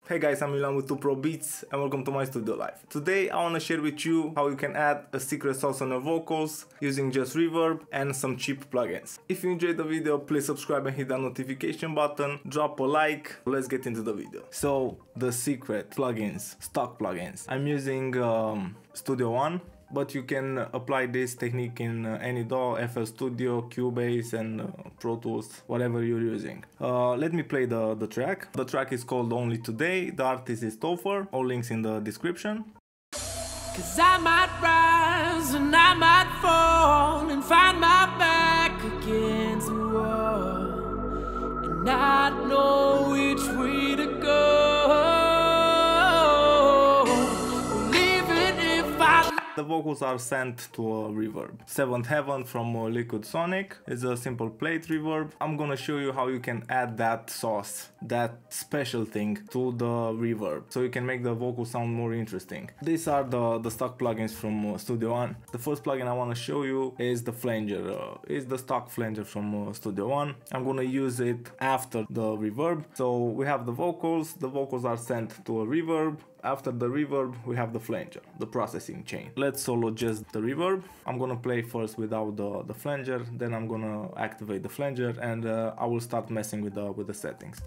Hey guys, I'm Milan with 2Pro Beats and welcome to my studio live. Today I want to share with you how you can add a secret sauce on your vocals using just reverb and some cheap plugins. If you enjoyed the video, please subscribe and hit that notification button, drop a like, let's get into the video. So the secret plugins, stock plugins. I'm using Studio One, but you can apply this technique in any DAW, FL Studio, Cubase and Pro Tools, whatever you're using. Let me play the track. The track is called Only Today, the artist is Topher, all links in the description. Cause I might rise and I might fall and find my back against the wall and not know which way to go. The vocals are sent to a reverb. Seventh Heaven from Liquid Sonic is a simple plate reverb. I'm gonna show you how you can add that sauce, that special thing to the reverb, so you can make the vocal sound more interesting. These are the stock plugins from Studio One. The first plugin I want to show you is the Flanger. It's the stock Flanger from Studio One. I'm gonna use it after the reverb. So we have the vocals are sent to a reverb. After the reverb, we have the flanger, the processing chain. Let's solo just the reverb. I'm gonna play first without the flanger, then I'm gonna activate the flanger, and I will start messing with the settings.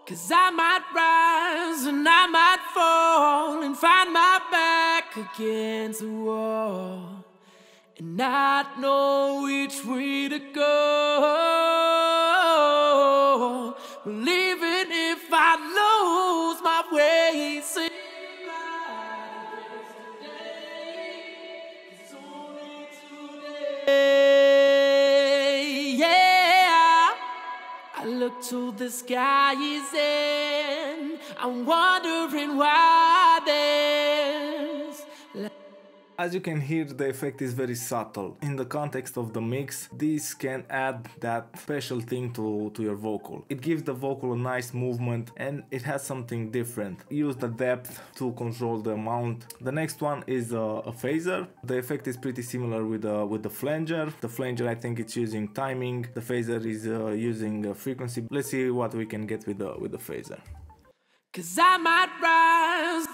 Cause I might rise and I might fall and find my back against the wall and not know which way to go. Well, even if I lose my way, say look to the skies and I'm wondering why there's. As you can hear, the effect is very subtle. In the context of the mix, this can add that special thing to your vocal. It gives the vocal a nice movement and it has something different. Use the depth to control the amount. The next one is a phaser. The effect is pretty similar with the flanger. The flanger, I think it's using timing. The phaser is using frequency. Let's see what we can get with the phaser. Cause I might rise.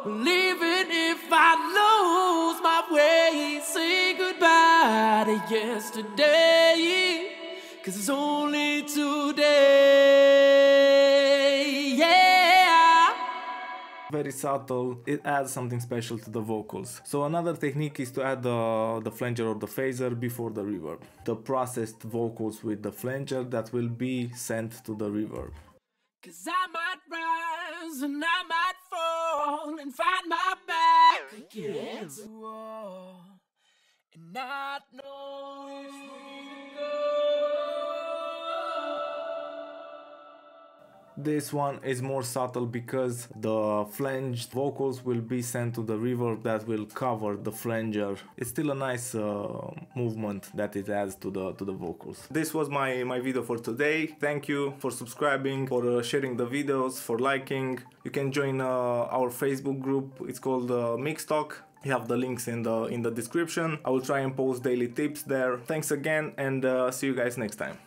Well, even if I lose my way, say goodbye to yesterday, 'cause it's only today, yeah. very subtle. It adds something special to the vocals. So another technique is to add the flanger or the phaser before the reverb. The processed vocals with the flanger that will be sent to the reverb. 'Cause I might rise and I might fall and find my back against the wall and not know which way to go. This one is more subtle because the flanged vocals will be sent to the reverb that will cover the flanger. It's still a nice movement that it adds to the vocals. This was my video for today. Thank you for subscribing, for sharing the videos, for liking. You can join our Facebook group. It's called Mix Talk. You have the links in the description. I will try and post daily tips there. Thanks again, and see you guys next time.